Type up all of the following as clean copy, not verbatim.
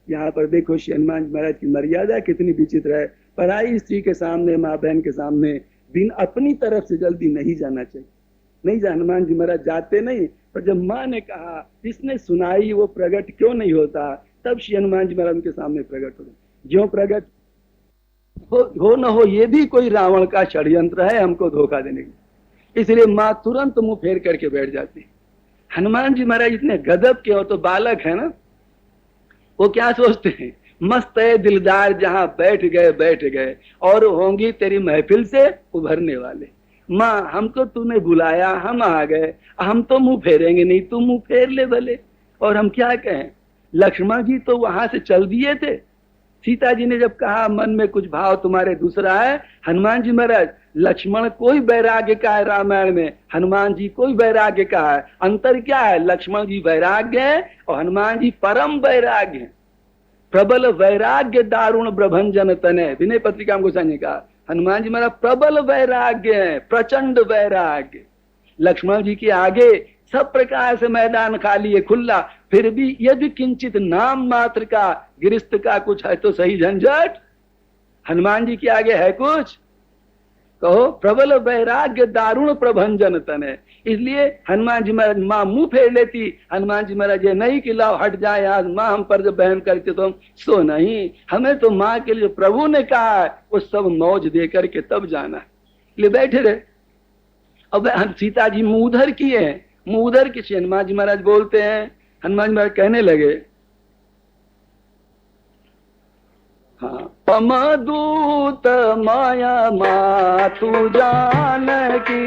यहाँ पर देखो श्री हनुमान जी महाराज की मर्यादा कितनी विचित्र है। पराई स्त्री के सामने, माँ बहन के सामने बिन अपनी तरफ से जल्दी नहीं जाना चाहिए। नहीं जा, हनुमान जी महाराज जाते नहीं, पर जब माँ ने कहा, जिसने सुनाई वो प्रकट क्यों नहीं होता, तब श्री हनुमान जी महाराज उनके सामने प्रकट हो गए। ज्यों प्रकट हो न हो, ये भी कोई रावण का षड्यंत्र है हमको धोखा देने की। इसलिए माँ तुरंत मुंह फेर करके बैठ जाती। हनुमान जी महाराज इतने गदब के, और तो बालक है ना, वो क्या सोचते हैं, मस्त है दिलदार, जहां बैठ गए और होंगी तेरी महफिल से उभरने वाले। माँ हमको तूने बुलाया, हम आ गए, हम तो मुंह फेरेंगे नहीं, तू मुंह फेर ले भले। और हम क्या कहें, लक्ष्मण जी तो वहां से चल दिए थे। सीता जी ने जब कहा मन में कुछ भाव तुम्हारे दूसरा है, हनुमान जी महाराज, लक्ष्मण कोई वैराग्य का है रामायण में, हनुमान जी कोई वैराग्य का है। अंतर क्या है, लक्ष्मण जी वैराग्य है और हनुमान जी परम वैराग्य है। प्रबल वैराग्य दारुण प्रभंजन तने, विनय पत्रिका में गोसाई ने कहा, हनुमान जी महाराज प्रबल वैराग्य है, प्रचंड वैराग्य। लक्ष्मण जी के आगे सब प्रकार से मैदान खाली है, खुला, फिर भी यदि किंचित नाम मात्र का गिरस्त का कुछ है तो सही झंझट, हनुमान जी के आगे है कुछ? कहो प्रबल वैराग्य दारुण प्रभंजन तने। इसलिए हनुमान जी महाराज, माँ मुंह फेर लेती, हनुमान जी महाराज ये नहीं कि लाओ हट जाए आज, माँ हम पर जब बहन करते तो हम सो नहीं, हमें तो माँ के लिए प्रभु ने कहा है वो सब मौज दे करके तब जाना है। इसलिए बैठे रहे। अब सीता जी मुंह उधर किए हैं, मुंह उधर किसी, हनुमान जी महाराज बोलते हैं, हनुमान जी महाराज कहने लगे, हाँ, पमदूत माया मातु जानकी,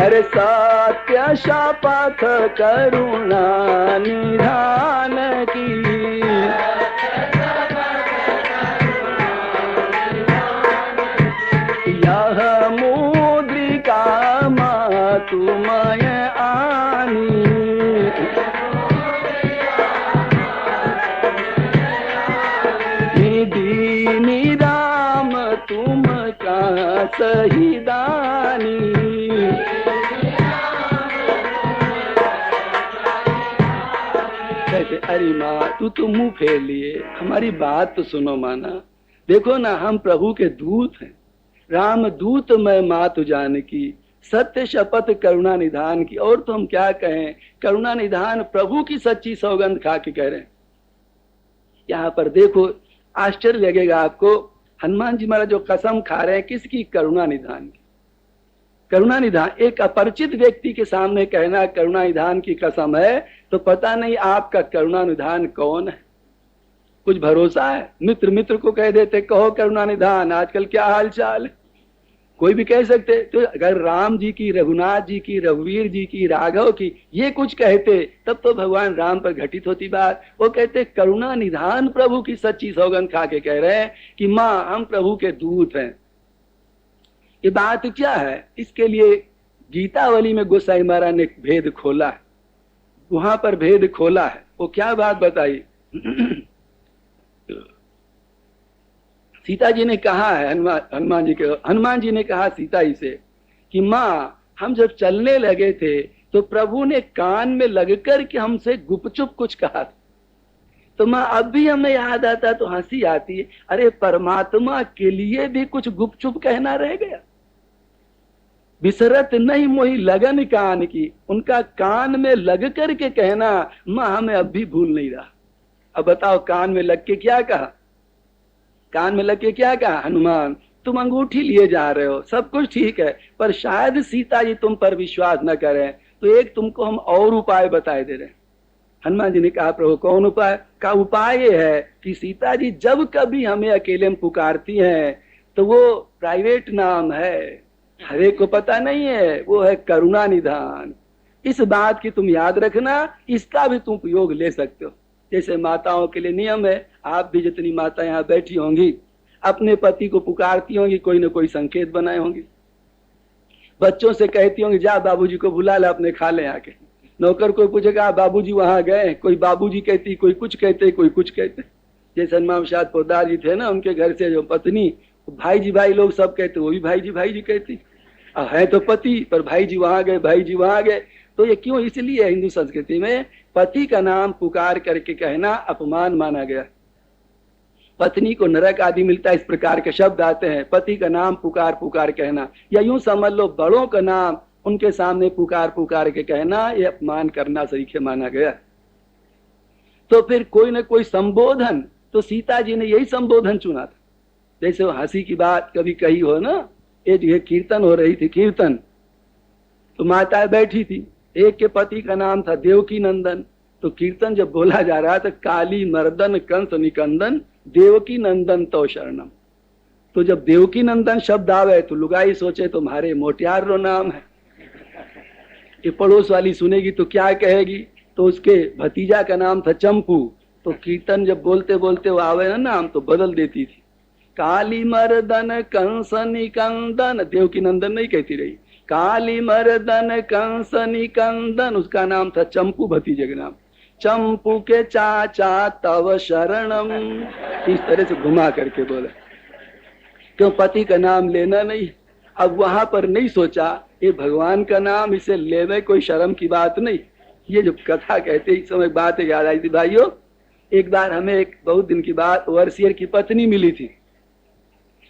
अरे सत्य शपथ करुणा निधान की, यह मुद्रिका मातुमय आनी, दीनी राम तुम का सही दानी। कहते अरे माँ तू तो मुंह फेर लिए, हमारी बात तो सुनो माना। देखो ना हम प्रभु के दूत हैं, राम दूत मैं मातु जानकी, सत्य शपथ करुणा निधान की। और तो हम क्या कहें, करुणा निधान प्रभु की सच्ची सौगंध खा के कह रहे हैं। यहाँ पर देखो आश्चर्य लगेगा आपको, हनुमान जी महाराज जो कसम खा रहे हैं किसकी, करुणा निधान की। करुणा निधान, एक अपरिचित व्यक्ति के सामने कहना करुणा निधान की कसम है, तो पता नहीं आपका करुणा निधान कौन है, कुछ भरोसा है? मित्र मित्र को कह देते कहो करुणा निधान, आजकल क्या हाल चाल है, कोई भी कह सकते। तो अगर राम जी की, रघुनाथ जी की, रघुवीर जी की, राघव की ये कुछ कहते तब तो भगवान राम पर घटित होती बात। वो कहते करुणा निधान प्रभु की सच्ची सौगंध खा के कह रहे हैं कि माँ हम प्रभु के दूत हैं। ये बात क्या है, इसके लिए गीतावली में गोसाई महाराज ने भेद खोला है, वहां पर भेद खोला है। वो क्या बात बताई, सीता जी ने कहा है, हनुमान जी ने कहा सीता जी से कि माँ हम जब चलने लगे थे तो प्रभु ने कान में लगकर के हमसे गुपचुप कुछ कहा था। तो माँ अब भी हमें याद आता तो हंसी आती है, अरे परमात्मा के लिए भी कुछ गुपचुप कहना रह गया। बिसरत नहीं मोही लगन कान की, उनका कान में लग करके कहना माँ हमें अब भी भूल नहीं रहा। अब बताओ कान में लग के क्या कहा, कान में लग के क्या कहा, हनुमान तुम अंगूठी लिए जा रहे हो, सब कुछ ठीक है, पर शायद सीता जी तुम पर विश्वास न करें, तो एक तुमको हम और उपाय बताए दे रहे हैं। हनुमान जी ने कहा प्रभु कौन उपाय? का उपाय ये है कि सीता जी जब कभी हमें अकेले में पुकारती हैं तो वो प्राइवेट नाम है, हर एक को पता नहीं है, वो है करुणा निधान। इस बात की तुम याद रखना, इसका भी तुम उपयोग ले सकते हो। जैसे माताओं के लिए नियम है, आप भी जितनी माता यहाँ बैठी होंगी अपने पति को पुकारती होंगी, कोई ना कोई संकेत बनाए होंगी। बच्चों से कहती होंगी जा बाबूजी को बुला ले अपने खा ले आके। नौकर कोई पूछेगा बाबूजी वहां गए, कोई बाबूजी कहती, कोई कुछ कहते, कोई कुछ कहते। जैसे हनुमान शायद पोदार जी थे ना, उनके घर से जो पत्नी, भाई जी भाई लोग सब कहते, वो भी भाई जी कहती। है तो पति पर भाई जी वहां गए, भाई जी वहां गए। तो ये क्यों? इसलिए हिंदू संस्कृति में पति का नाम पुकार करके कहना अपमान माना गया। पत्नी को नरक आदि मिलता है, इस प्रकार के शब्द आते हैं। पति का नाम पुकार पुकार कहना, या यूं समझ लो बड़ों का नाम उनके सामने पुकार पुकार के कहना, ये अपमान करना सरीखे माना गया। तो फिर कोई न कोई संबोधन, तो सीता जी ने यही संबोधन चुना था। जैसे वो हंसी की बात कभी कही हो ना, ये कीर्तन हो रही थी, कीर्तन, तो माता बैठी थी, एक के पति का नाम था देवकी नंदन, तो कीर्तन जब बोला जा रहा था, काली मर्दन कंस निकंदन देवकी नंदन तो शरणम, तो जब देवकी नंदन शब्द आवे तो लुगाई सोचे तुम्हारे मोटियार रो नाम है। ये पड़ोस वाली सुनेगी तो क्या कहेगी? तो उसके भतीजा का नाम था चंपू, तो कीर्तन जब बोलते बोलते वो आवे ना नाम तो बदल देती थी, काली मर्दन कंस निकंदन, देवकी नंदन नहीं कहती रही, काली मर्दन कंस निकंदन, उसका नाम था चंपू, भतीजे का नाम चंपू के चाचा तव शरणम, इस तरह से घुमा करके बोला। क्यों? पति का नाम लेना नहीं। अब वहां पर नहीं सोचा ये भगवान का नाम, इसे लेवे कोई शर्म की बात नहीं। ये जो कथा कहते इस समय बात याद आई थी भाइयों। एक बार हमें एक बहुत दिन की बात ओवरसियर की पत्नी मिली थी।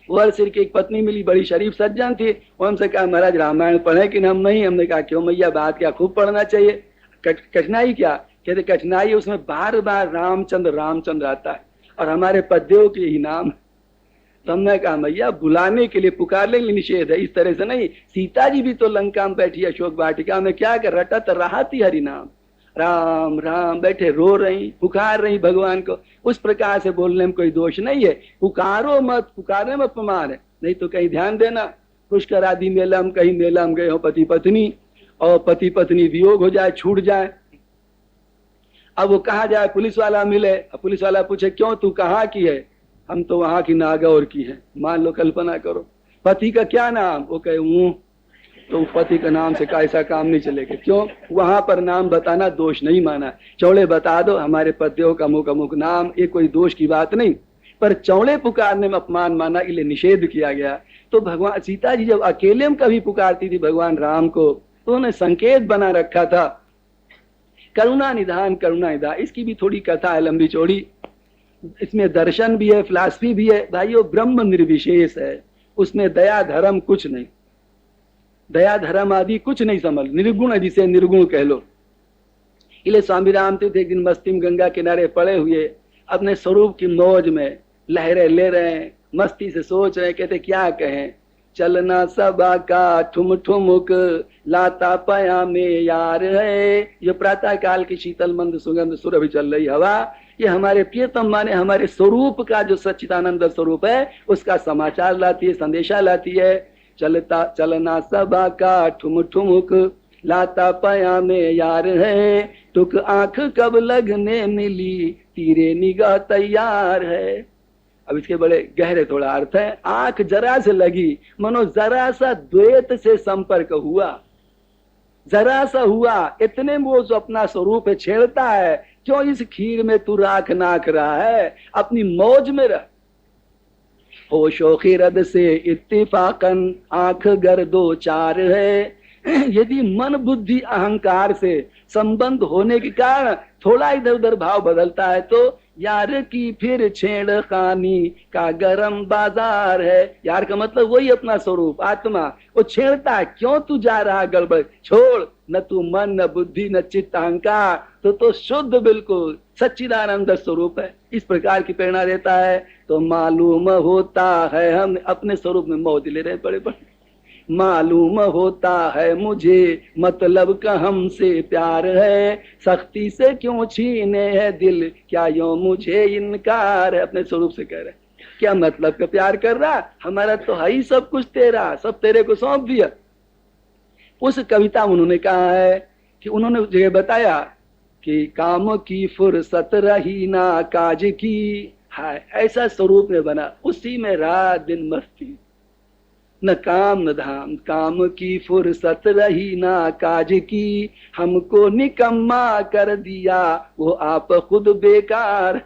ओवरसियर की एक पत्नी मिली, बड़ी शरीफ सज्जन थी। वो हमसे कहा महाराज रामायण पढ़े कि हम नहीं। हमने कहा क्यों मैया, बात क्या, खूब पढ़ना चाहिए। कठिनाई क्या? कहते कठिनाई उसमें बार बार रामचंद्र रामचंद्र आता है और हमारे पद्यों के ही नाम। तो हमने कहा मैया बुलाने के लिए पुकार लेंगे, निषेध है, इस तरह से नहीं। सीता जी भी तो लंका में बैठी अशोक वाटिका में, क्या कर रटत रहाती हरि नाम, राम राम बैठे रो रही, पुकार रही भगवान को। उस प्रकार से बोलने में कोई दोष नहीं है। पुकारो मत, पुकारने में अपमान है। नहीं तो कहीं ध्यान देना, पुष्कर आदि मेला में, कहीं मेला में गए हो पति पत्नी, और पति पत्नी वियोग हो जाए, छूट जाए। अब वो कहा जाए, पुलिस वाला मिले, पुलिस वाला पूछे क्यों तू कहाँ की है? हम तो वहां की नागौर की है। मान लो, कल्पना करो, पति का क्या नाम? वो कहे हूं, तो पति का नाम से का ऐसा काम नहीं चलेगा। क्यों? वहां पर नाम बताना दोष नहीं माना। चौड़े बता दो हमारे पतियों का अमुक अमुक नाम, ये कोई दोष की बात नहीं, पर चौड़े पुकारने में अपमान माना, इसलिए निषेध किया गया। तो भगवान सीता जी जब अकेले में कभी पुकारती थी भगवान राम को, तो उन्होंने संकेत बना रखा था करुणा निधान करुणा निधान। इसकी भी थोड़ी कथा है लंबी चौड़ी, इसमें दर्शन भी है, फिलॉसफी भी है भाइयों। ब्रह्म निर्विशेष है, उसमें दया धर्म कुछ नहीं, दया धर्म आदि कुछ नहीं समझ, निर्गुण है, जिसे निर्गुण कह लो। इसलिए स्वामी रामतीर्थ एक दिन मस्ती में गंगा किनारे पड़े हुए अपने स्वरूप की मौज में लहरें ले रहे हैं, मस्ती से सोच रहे हैं। कहते क्या कहें, चलना सबा का ठुम ठुमुक लाता पया में यार है। ये प्रातः काल की शीतल मंद सुगंध सुरभि चल रही हवा, ये हमारे प्रियतम माने हमारे स्वरूप का जो सच्चिदानंद स्वरूप है उसका समाचार लाती है, संदेशा लाती है। चलना सबा का ठुम ठुमुक लाता पया में यार है, टुक आंख कब लगने मिली तीरे निगाह तैयार है। अब इसके बड़े गहरे थोड़ा अर्थ है। आंख जरा से लगी, मनो जरा सा द्वैत से संपर्क हुआ, जरा सा हुआ, इतने में वो जो अपना स्वरूप छेड़ता है। क्यों इस खीर में तू राख नाक रहा है, अपनी मौज में रह। होशो खिरद से इत्तिफाकन आंख गर दो चार है। यदि मन बुद्धि अहंकार से संबंध होने के कारण थोड़ा इधर उधर भाव बदलता है, तो यार की फिर छेड़खानी का गरम बाजार है। यार का मतलब वही अपना स्वरूप आत्मा, वो छेड़ता है। क्यों तू जा रहा गड़बड़, छोड़, न तू मन न बुद्धि न चित्त अहंकार, तो शुद्ध बिल्कुल सच्चिदानंद स्वरूप है। इस प्रकार की प्रेरणा देता है। तो मालूम होता है हम अपने स्वरूप में मौज ले रहे बड़े बड़े। मालूम होता है मुझे मतलब का हमसे प्यार है, सख्ती से क्यों छीने है दिल क्या यूं मुझे इनकार है। अपने स्वरूप से कह रहे, क्या मतलब का प्यार कर रहा, हमारा तो है ही सब कुछ तेरा, सब तेरे को सौंप दिया। उस कविता में उन्होंने कहा है कि उन्होंने जगह बताया कि काम की फुर्सत रही ना काज की, हाय ऐसा स्वरूप में बना, उसी में रात दिन मस्ती, न काम न धाम, काम की फुर्सत रही ना काज की, हमको निकम्मा कर दिया वो आप खुद बेकार।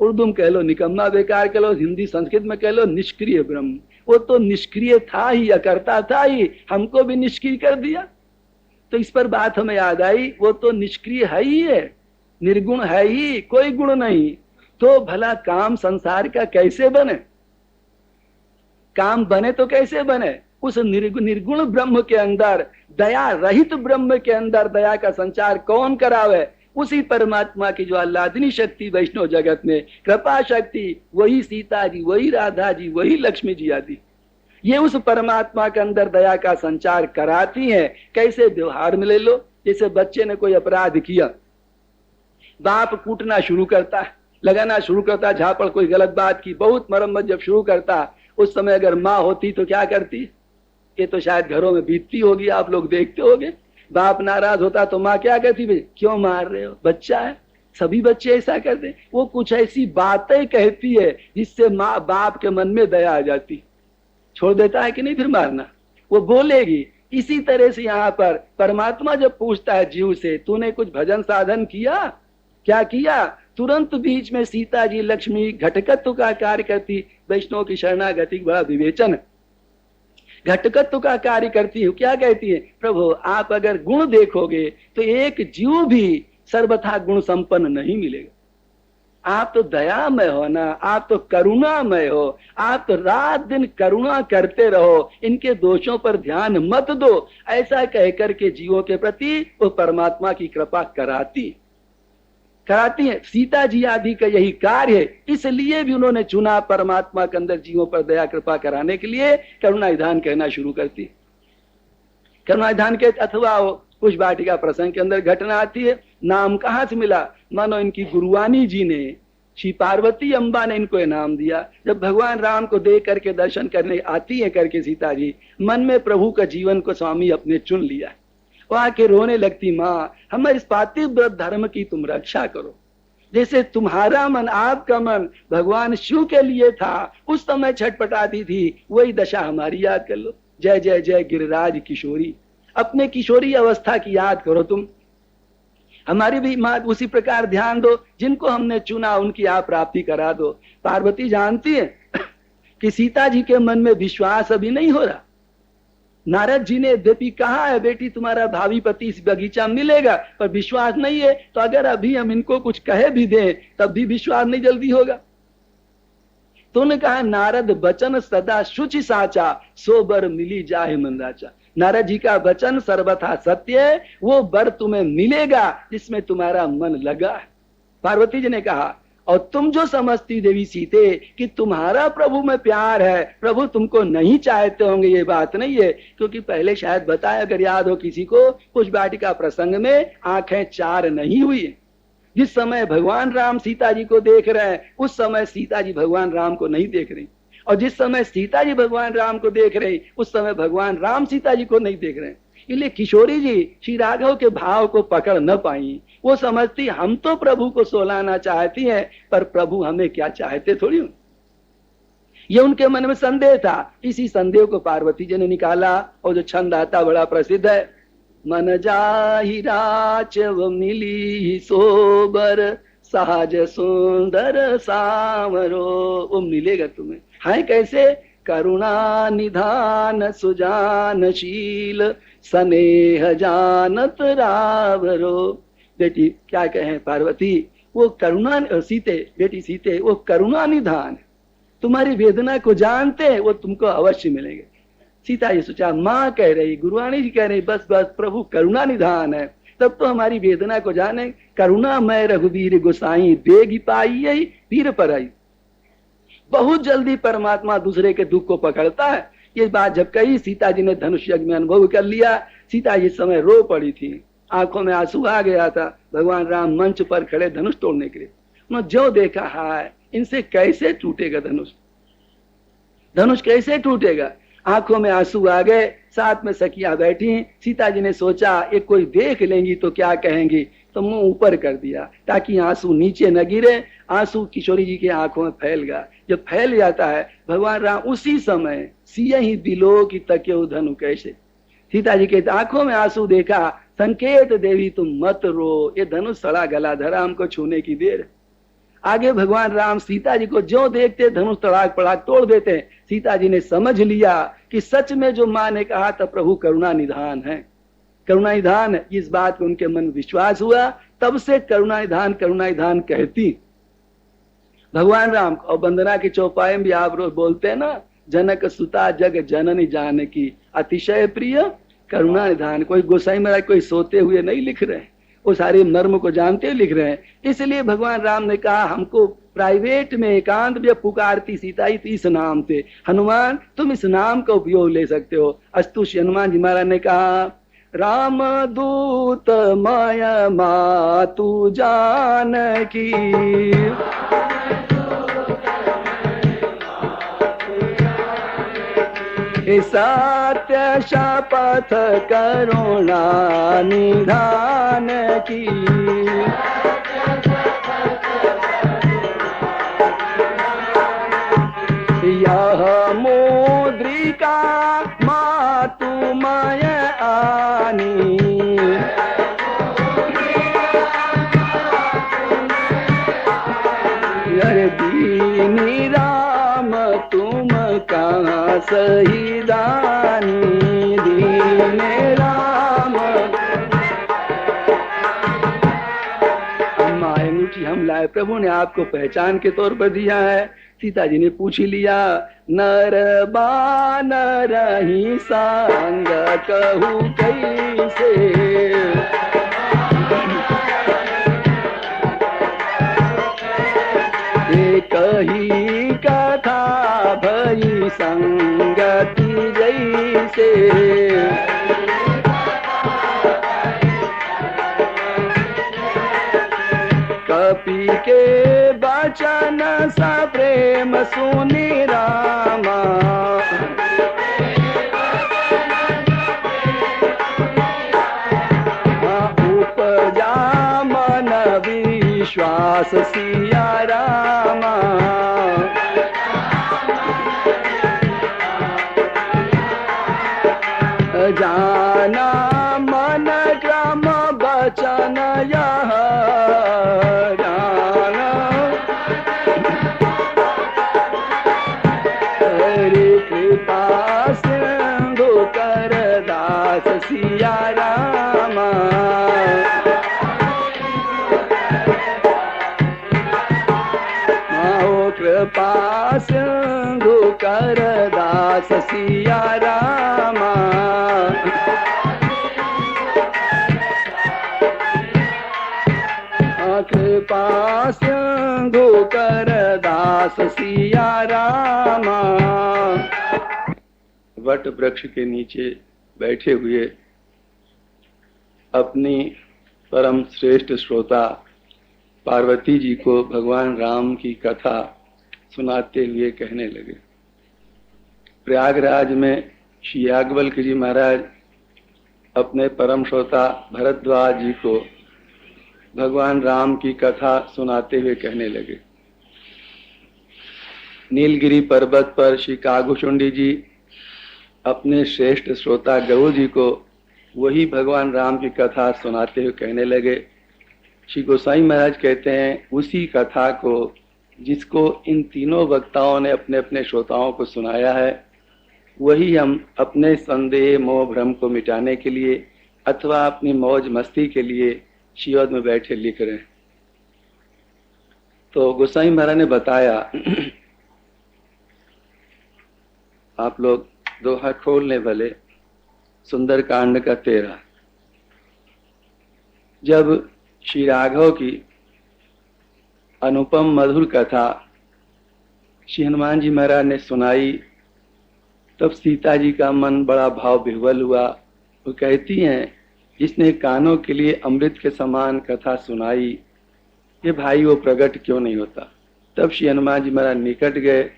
उर्दू में कह लो निकम्मा बेकार कह लो, हिंदी संस्कृत में कह लो निष्क्रिय ब्रह्म। वो तो निष्क्रिय था ही, अकर्ता था ही, हमको भी निष्क्रिय कर दिया। तो इस पर बात हमें याद आई, वो तो निष्क्रिय है ही है, निर्गुण है ही, कोई गुण नहीं। तो भला काम संसार का कैसे बने? काम बने तो कैसे बने? उस निर्गुण ब्रह्म के अंदर, दया रहित ब्रह्म के अंदर दया का संचार कौन करावे? उसी परमात्मा की जो आह्लादनी शक्ति वैष्णव जगत में, कृपा शक्ति, वही सीता जी, वही राधा जी, वही लक्ष्मी जी आदि, ये उस परमात्मा के अंदर दया का संचार कराती हैं। कैसे? व्यवहार में ले लो, जैसे बच्चे ने कोई अपराध किया, बाप कूटना शुरू करता है, लगाना शुरू करता, झापड़ कोई गलत बात की, बहुत मरम्मत जब शुरू करता, उस समय अगर माँ होती तो क्या करती? ये तो शायद घरों में बीतती होगी, आप लोग देखते होंगे। बाप नाराज होता तो माँ क्या कहती? भाई क्यों मार रहे हो, बच्चा है। सभी बच्चे ऐसा करते। वो कुछ ऐसी बातें कहती है जिससे माँ बाप के मन में दया आ जाती, छोड़ देता है कि नहीं फिर मारना, वो बोलेगी। इसी तरह से यहाँ पर परमात्मा जब पूछता है जीव से, तूने कुछ भजन साधन किया? क्या किया? तुरंत बीच में सीता जी लक्ष्मी घटकत्व का कार्य करती। वैष्णव की शरणागति बड़ा विवेचन, घटकत्व का कार्य करती है। क्या कहती है? प्रभु आप अगर गुण देखोगे तो एक जीव भी सर्वथा गुण संपन्न नहीं मिलेगा। आप तो दयामय हो ना, आप तो करुणामय हो, आप तो रात दिन करुणा करते रहो, इनके दोषों पर ध्यान मत दो, ऐसा कहकर के जीवों के प्रति वो परमात्मा की कृपा कराती है। सीता जी आदि का यही कार्य है, इसलिए भी उन्होंने चुना परमात्मा के अंदर जीवों पर दया कृपा कराने के लिए करुणा विधान कहना शुरू करती। करुणा विधान के अथवा पुष्प वाटिका प्रसंग के अंदर घटना आती है। नाम कहाँ से मिला? मानो इनकी गुरुवानी जी ने, श्री पार्वती अम्बा ने इनको नाम दिया। जब भगवान राम को देख करके दर्शन करने आती है करके सीता जी, मन में प्रभु का जीवन को स्वामी अपने चुन लिया। वो आके रोने लगती, माँ हमारे इस पातिव्रत धर्म की तुम रक्षा करो। जैसे तुम्हारा मन, आपका मन भगवान शिव के लिए था, उस समय छटपटाती थी, वही दशा हमारी याद कर लो। जय जय जय गिरिराज किशोरी, अपने किशोरी अवस्था की याद करो तुम, हमारी भी माँ उसी प्रकार ध्यान दो। जिनको हमने चुना उनकी आप प्राप्ति करा दो। पार्वती जानती है कि सीता जी के मन में विश्वास अभी नहीं हो रहा। नारद जी ने यद्यपि कहा है बेटी तुम्हारा भावी पति इस बगीचा मिलेगा, पर विश्वास नहीं है, तो अगर अभी हम इनको कुछ कहे भी दें तब भी विश्वास नहीं जल्दी होगा। तो उन्होंने कहा नारद बचन सदा शुचि साचा, सो बर मिली जाहे मन राचा। नारद जी का वचन सर्वथा सत्य है, वो बर तुम्हें मिलेगा जिसमें तुम्हारा मन लगा है। पार्वती जी ने कहा और तुम जो समझती देवी सीते कि तुम्हारा प्रभु में प्यार है, प्रभु तुमको नहीं चाहते होंगे, ये बात नहीं है। क्योंकि पहले शायद बताया, अगर याद हो किसी को, पुष्प वाटिका प्रसंग में आंखें चार नहीं हुई। जिस समय भगवान राम सीता जी को देख रहे हैं, उस समय सीता जी भगवान राम को नहीं देख रही, और जिस समय सीता जी भगवान राम को देख रही, उस समय भगवान राम सीता जी को नहीं देख रहे। इसलिए किशोरी जी श्री राघव के भाव को पकड़ न पाई। वो समझती हम तो प्रभु को सोलाना चाहती हैं, पर प्रभु हमें क्या चाहते थोड़ी। ये उनके मन में संदेह था। इसी संदेह को पार्वती जी ने निकाला, और जो छंद आता बड़ा प्रसिद्ध है, मन जाहि राचव मिली सोबर, सहज सुंदर सावरो। वो मिलेगा तुम्हें। हाय कैसे? करुणा निधान सुजानशील, स्नेह जानत रावरो। बेटी क्या कहें पार्वती, वो करुणा, सीते बेटी सीते वो करुणा निधान, तुम्हारी वेदना को जानते हैं, वो तुमको अवश्य मिलेंगे। सीता जी सोचा, माँ कह रही, गुरुवाणी जी कह रही, बस बस प्रभु करुणा निधान है, तब तो हमारी वेदना को जाने। करुणा मैं रघुवीर गोसाई, देगी पाई यही पीर पर आई। बहुत जल्दी परमात्मा दूसरे के दुख को पकड़ता है। ये बात जब कही, सीता जी ने धनुष यज्ञ में अनुभव कर लिया। सीता जी समय रो पड़ी थी, आंखों में आंसू आ गया था। भगवान राम मंच पर खड़े धनुष तोड़ने के लिए, उन्होंने जो देखा, हाय इनसे कैसे टूटेगा धनुष, धनुष कैसे टूटेगा। आंखों में आंसू आ गए, साथ में सखिया बैठी। सीता जी ने सोचा ये कोई देख लेंगी तो क्या कहेंगी, तो मुंह ऊपर कर दिया ताकि आंसू नीचे न गिरे। आंसू किशोरी जी के आंखों में फैल गया। जब फैल जाता है, भगवान राम उसी समय सिया ही दिलो की तके धनु कैसे। सीता जी के आंखों में आंसू देखा, संकेत देवी तुम मत रो, ये धनुष सड़ा गला धरा, हमको छूने की देर। आगे भगवान राम सीता जी को जो देखते धनुष तड़ाक पड़ाक तोड़ देते। सीता जी ने समझ लिया कि सच में जो माँ ने कहा था प्रभु करुणा निधान है। करुणा निधान, इस बात को उनके मन में विश्वास हुआ, तब से करुणा निधान कहती भगवान राम को। और वंदना के चौपाई में भी आप रोज बोलते हैं ना, जनक सुता जग जननी जानकी अतिशय प्रिय करुणा निधान। कोई गोसाई महाराज कोई सोते हुए नहीं लिख रहे हैं, वो सारे मर्म को जानते हुए लिख रहे हैं। इसलिए भगवान राम ने कहा हमको प्राइवेट में एकांत में पुकारती सीता ही तो इस नाम से, हनुमान तुम इस नाम का उपयोग ले सकते हो। अस्तु श्री हनुमान जी महाराज ने कहा राम दूत माया मातु जानकी सत्य शपथ करुणा निधान की। यह मुद्रिका मातुमय आनी दीनी राम तुम कहाँ सही दानी दीन राम। अंगूठी हम लाए, प्रभु ने आपको पहचान के तौर पर दिया है। सीता जी ने पूछ ही लिया नर बानर ही संग कहूँ कैसे, कही कथा भई संगति जैसे, कपि के वचन सा प्रेम सुनि रामा, उपजा मन विश्वास सिया रामा। जाना मन क्रम वचन यह जाना, हरि कृपा सिंधु कर दास सिया रामा। कृपा सिंधु कर दास सिया रामा। कृपा सिंधु कर दास सिया रामा। वट वृक्ष के नीचे बैठे हुए अपनी परम श्रेष्ठ श्रोता पार्वती जी को भगवान राम की कथा सुनाते हुए कहने लगे। प्रयागराज में श्री याज्ञवल्क्य जी महाराज अपने परम श्रोता भरद्वाज जी को भगवान राम की कथा सुनाते हुए कहने लगे। नीलगिरी पर्वत पर श्री कागभूषुंडी जी अपने श्रेष्ठ श्रोता गौ जी को वही भगवान राम की कथा सुनाते हुए कहने लगे। श्री गोसाई महाराज कहते हैं उसी कथा को जिसको इन तीनों वक्ताओं ने अपने अपने श्रोताओं को सुनाया है, वही हम अपने संदेह मोह भ्रम को मिटाने के लिए अथवा अपनी मौज मस्ती के लिए शिवद में बैठे लिख रहे हैं। तो गोसाई महाराज ने बताया, आप लोग दोहा खोलने वाले सुंदर कांड का 13। जब श्री राघव की अनुपम मधुर कथा श्री हनुमान जी महाराज ने सुनाई, तब सीता जी का मन बड़ा भाव विह्वल हुआ। वो कहती हैं जिसने कानों के लिए अमृत के समान कथा सुनाई, ये भाई वो प्रकट क्यों नहीं होता। तब श्री हनुमान जी महाराज निकट गए।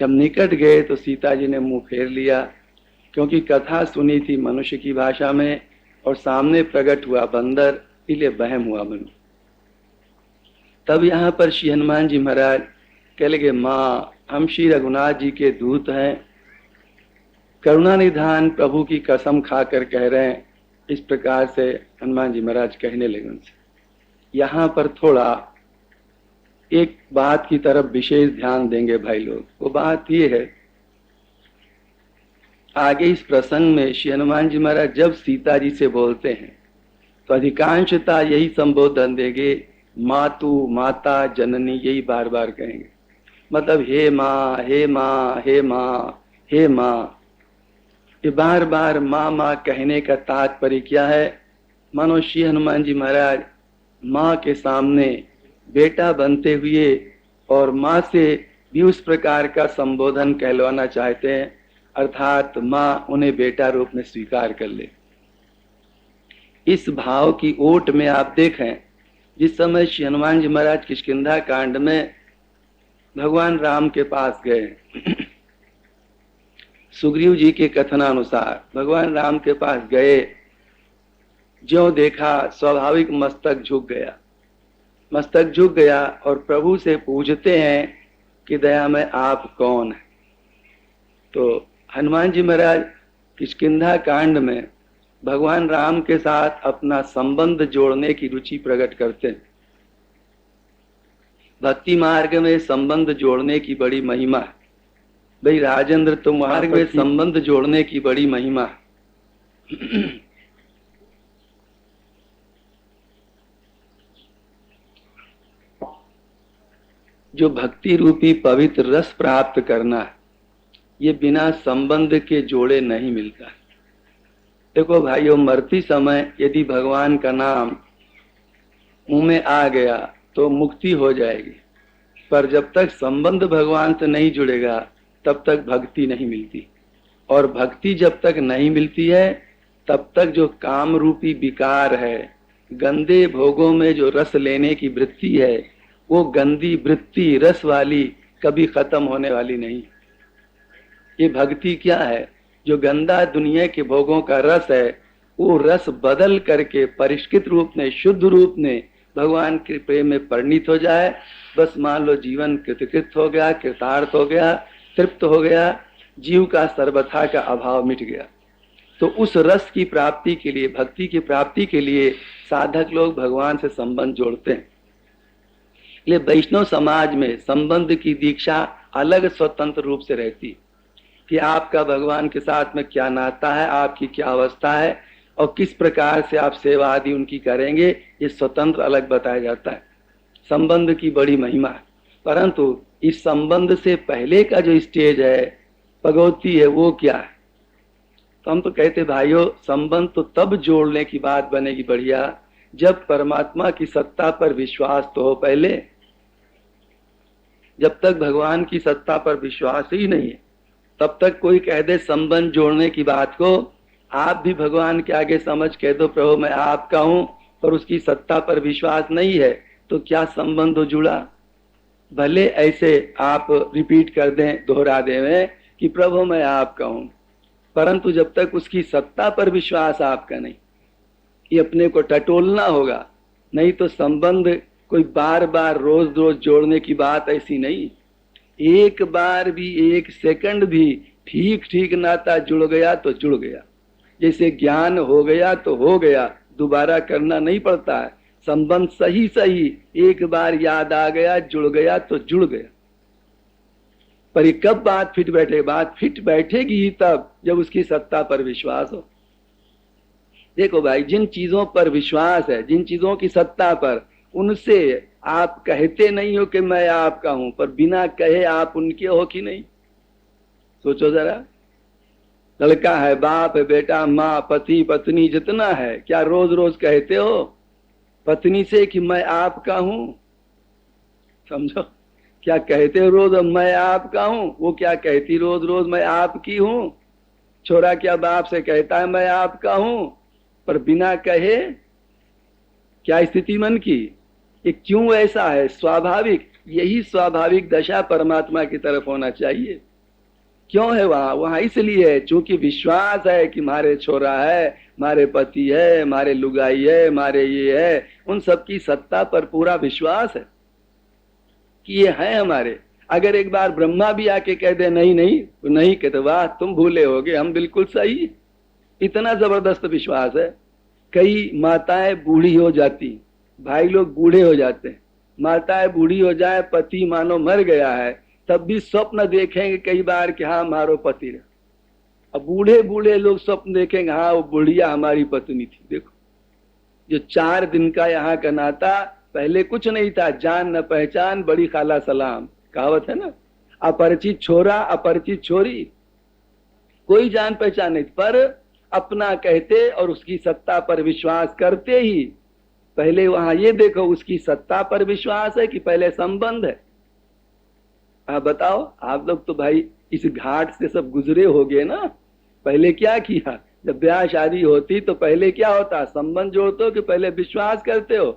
जब निकट गए तो सीता जी ने मुंह फेर लिया, क्योंकि कथा सुनी थी मनुष्य की भाषा में और सामने प्रकट हुआ बंदर, इसलिए वहम हुआ मन। तब यहाँ पर श्री हनुमान जी महाराज कह लगे, माँ हम श्री रघुनाथ जी के दूत हैं, करुणा निधान प्रभु की कसम खाकर कह रहे हैं। इस प्रकार से हनुमान जी महाराज कहने लगे उनसे। यहाँ पर थोड़ा एक बात की तरफ विशेष ध्यान देंगे भाई लोग। वो बात ये है आगे इस प्रसंग में श्री हनुमान जी महाराज जब सीता जी से बोलते हैं तो अधिकांशता यही संबोधन देंगे, मातु, माता, जननी, यही बार बार कहेंगे। मतलब हे माँ, हे माँ, हे माँ, हे माँ। ये बार बार माँ माँ कहने का तात्पर्य क्या है? मानो श्री हनुमान जी महाराज माँ के सामने बेटा बनते हुए और माँ से भी उस प्रकार का संबोधन कहलवाना चाहते हैं, अर्थात माँ उन्हें बेटा रूप में स्वीकार कर ले। इस भाव की ओट में आप देखें, जिस समय श्री हनुमान जी महाराज किष्किंधा कांड में भगवान राम के पास गए सुग्रीव जी के कथनानुसार भगवान राम के पास गए, ज्यों देखा स्वाभाविक मस्तक झुक गया। मस्तक झुक गया और प्रभु से पूछते हैं कि दया में आप कौन है? तो हनुमान जी महाराज किष्किंधा कांड में भगवान राम के साथ अपना संबंध जोड़ने की रुचि प्रकट करते हैं। भक्ति मार्ग में संबंध जोड़ने की बड़ी महिमा है। भाई राजेंद्र, तो मार्ग में संबंध जोड़ने की बड़ी महिमा है। जो भक्ति रूपी पवित्र रस प्राप्त करना है, ये बिना संबंध के जोड़े नहीं मिलता। देखो भाइयों, मरती समय यदि भगवान का नाम मुंह में आ गया तो मुक्ति हो जाएगी, पर जब तक संबंध भगवान से नहीं जुड़ेगा तब तक भक्ति नहीं मिलती। और भक्ति जब तक नहीं मिलती है तब तक जो काम रूपी विकार है, गंदे भोगों में जो रस लेने की वृत्ति है, वो गंदी वृत्ति रस वाली कभी खत्म होने वाली नहीं। ये भक्ति क्या है? जो गंदा दुनिया के भोगों का रस है, वो रस बदल करके परिष्कृत रूप में, शुद्ध रूप में भगवान के प्रेम में परिणित हो जाए। बस मान लो जीवन कृतकृत हो गया, कृतार्थ हो गया, तृप्त हो गया, जीव का सर्वथा का अभाव मिट गया। तो उस रस की प्राप्ति के लिए, भक्ति की प्राप्ति के लिए साधक लोग भगवान से संबंध जोड़ते हैं। इसलिए वैष्णव समाज में संबंध की दीक्षा अलग स्वतंत्र रूप से रहती कि आपका भगवान के साथ में क्या नाता है, आपकी क्या अवस्था है और किस प्रकार से आप सेवा आदि उनकी करेंगे, ये स्वतंत्र अलग बताया जाता है। संबंध की बड़ी महिमा है। परंतु इस संबंध से पहले का जो स्टेज है, भगवती है, वो क्या है? तो हम तो कहते भाइयों, संबंध तो तब जोड़ने की बात बनेगी बढ़िया जब परमात्मा की सत्ता पर विश्वास तो हो पहले। जब तक भगवान की सत्ता पर विश्वास ही नहीं है तब तक कोई कह दे संबंध जोड़ने की बात को, आप भी भगवान के आगे समझ कह दो प्रभु मैं आपका हूं, पर उसकी सत्ता पर विश्वास नहीं है, तो क्या संबंध हो जुड़ा? भले ऐसे आप रिपीट कर दें, दोहरा दें कि प्रभु मैं आपका हूं, परंतु जब तक उसकी सत्ता पर विश्वास आपका नहीं, ये अपने को टटोलना होगा। नहीं तो संबंध कोई बार बार रोज रोज जोड़ने की बात ऐसी नहीं। एक बार भी, एक सेकंड भी ठीक ठीक नाता जुड़ गया तो जुड़ गया। जैसे ज्ञान हो गया तो हो गया, दोबारा करना नहीं पड़ता है। संबंध सही सही एक बार याद आ गया, जुड़ गया तो जुड़ गया। पर ये कब बात फिट बैठे? बात फिट बैठेगी ही तब जब उसकी सत्ता पर विश्वास हो। देखो भाई, जिन चीजों पर विश्वास है, जिन चीजों की सत्ता पर, उनसे आप कहते नहीं हो कि मैं आपका हूं, पर बिना कहे आप उनके हो कि नहीं? सोचो जरा। लड़का है, बाप है, बेटा, माँ, पति, पत्नी, जितना है, क्या रोज रोज कहते हो पत्नी से कि मैं आपका हूं? समझो, क्या कहते हो रोज मैं आपका हूं? वो क्या कहती रोज रोज मैं आपकी हूं? छोरा क्या बाप से कहता है मैं आपका हूं, पर बिना कहे? क्या स्थिति मन की? ये क्यों ऐसा है? स्वाभाविक, यही स्वाभाविक दशा परमात्मा की तरफ होना चाहिए। क्यों है वहां इसलिए है चूंकि विश्वास है कि मारे छोरा है, मारे पति है, मारे लुगाई है, मारे ये है, उन सब की सत्ता पर पूरा विश्वास है कि ये है हमारे। अगर एक बार ब्रह्मा भी आके कह दे नहीं नहीं, तो नहीं कहते वाह तुम भूले होगे, हम बिल्कुल सही। इतना जबरदस्त विश्वास है। कई माताएं बूढ़ी हो जाती, भाई लोग बूढ़े हो जाते हैं, माताएं बूढ़ी हो जाए, पति मानो मर गया है, तब भी स्वप्न देखेंगे कई बार कि हाँ मारो पति रहे। अब बूढ़े बूढ़े लोग स्वप्न देखेंगे, हाँ वो बुढ़िया हमारी पत्नी थी। देखो जो 4 दिन का यहाँ का नाता, पहले कुछ नहीं था, जान न पहचान बड़ी खाला सलाम, कहावत है ना, अपरिचित छोरा अपरिचित छोरी, कोई जान पहचान नहीं, पर अपना कहते और उसकी सत्ता पर विश्वास करते ही, पहले वहां ये देखो उसकी सत्ता पर विश्वास है कि पहले संबंध है। आप बताओ, आप लोग तो भाई इस घाट से सब गुजरे होगे ना। पहले क्या किया, जब ब्याह शादी होती तो पहले क्या होता, संबंध जोड़ते हो कि पहले विश्वास करते हो,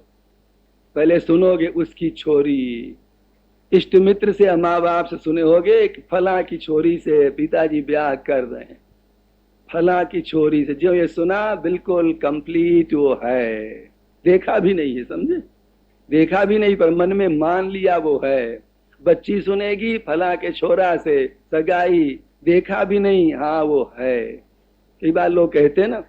पहले सुनोगे उसकी छोरी, इष्ट मित्र से माँ बाप से सुने होगे कि फला की छोरी से पिताजी ब्याह कर रहे हैं, फला की छोरी से, जो ये सुना बिल्कुल कंप्लीट वो है, देखा भी नहीं है, समझे, देखा भी नहीं पर मन में मान लिया वो है। बच्ची सुनेगी फला के छोरा से सगाई, देखा भी नहीं, हाँ वो है। कई बार लोग कहते हैं ना,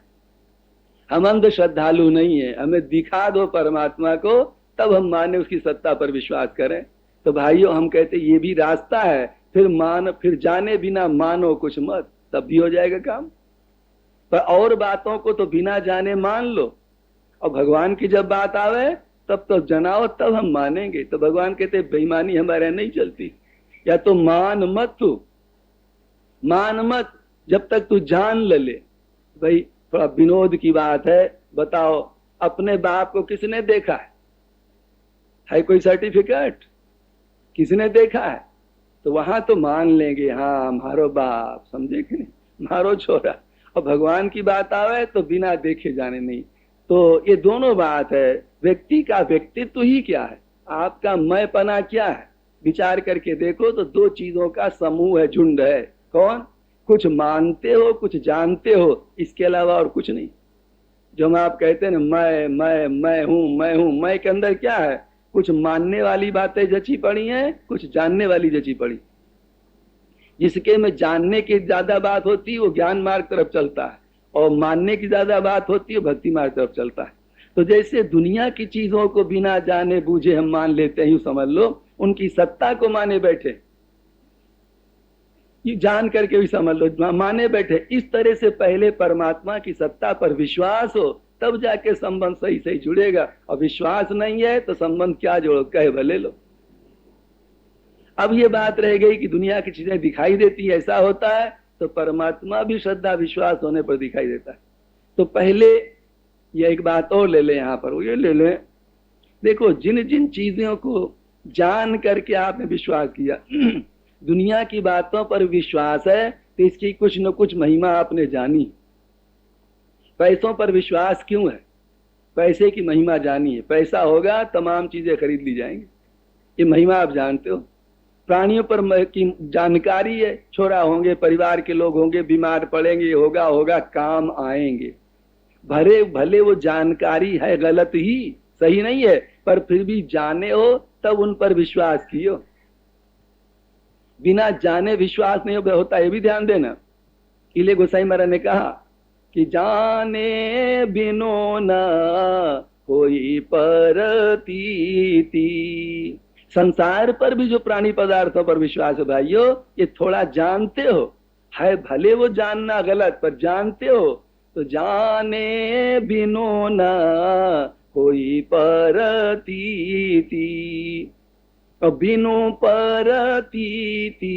हम अंध श्रद्धालु नहीं है, हमें दिखा दो परमात्मा को तब हम माने, उसकी सत्ता पर विश्वास करें। तो भाइयों हम कहते ये भी रास्ता है, फिर जाने बिना मानो कुछ मत, तब भी हो जाएगा काम। पर और बातों को तो बिना जाने मान लो, और भगवान की जब बात आवे तब तो जनाओ, तब हम मानेंगे। तो भगवान कहते बेईमानी हमारे नहीं चलती, या तो मान मत, तू मान मत जब तक तू जान ले। भाई थोड़ा विनोद की बात है, बताओ अपने बाप को किसने देखा है कोई सर्टिफिकेट, किसने देखा है, तो वहां तो मान लेंगे हाँ हमारो बाप, समझे कि नहीं, हमारो छोरा। और भगवान की बात आवे तो बिना देखे जाने नहीं। तो ये दोनों बात है, व्यक्ति का व्यक्तित्व ही क्या है, आपका मैंपना क्या है, विचार करके देखो तो 2 चीजों का समूह है, झुंड है। कौन, कुछ मानते हो कुछ जानते हो, इसके अलावा और कुछ नहीं। जो हम आप कहते हैं ना मैं हूं, मैं के अंदर क्या है, कुछ मानने वाली बातें जची पड़ी हैं, कुछ जानने वाली जची पड़ी। जिसके में जानने की ज्यादा बात होती है वो ज्ञान मार्ग तरफ चलता है, और मानने की ज्यादा बात होती है भक्ति मार्ग तरफ चलता है। तो जैसे दुनिया की चीजों को बिना जाने बूझे हम मान लेते हैं, यूं समझ लो उनकी सत्ता को माने बैठे, ये जान करके भी समझ लो माने बैठे। इस तरह से पहले परमात्मा की सत्ता पर विश्वास हो, तब जाके संबंध सही सही जुड़ेगा। और विश्वास नहीं है तो संबंध क्या जोड़ो, कहे भले लो। अब ये बात रह गई कि दुनिया की चीजें दिखाई देती है, ऐसा होता है, तो परमात्मा भी श्रद्धा विश्वास होने पर दिखाई देता है। तो पहले ये एक बात और ले ले, यहां पर वो ये ले ले, देखो जिन जिन चीजों को जान करके आपने विश्वास किया, दुनिया की बातों पर विश्वास है तो इसकी कुछ न कुछ महिमा आपने जानी। पैसों पर विश्वास क्यों है, पैसे की महिमा जानी है, पैसा होगा तमाम चीजें खरीद ली जाएंगी, ये महिमा आप जानते हो। प्राणियों पर की जानकारी है, छोरा होंगे, परिवार के लोग होंगे, बीमार पड़ेंगे, होगा काम आएंगे, भले भले वो जानकारी है गलत ही, सही नहीं है, पर फिर भी जाने हो तब उन पर विश्वास कियो। बिना जाने विश्वास नहीं होता, ये भी ध्यान देना। किले गोसाई महाराज ने कहा कि जाने बिनो न कोई परतीति। संसार पर भी जो प्राणी पदार्थों पर विश्वास है भाइयों, ये थोड़ा जानते हो, है भले वो जानना गलत, पर जानते हो तो जाने बिनो न कोई परतीति, और बिनु परतीति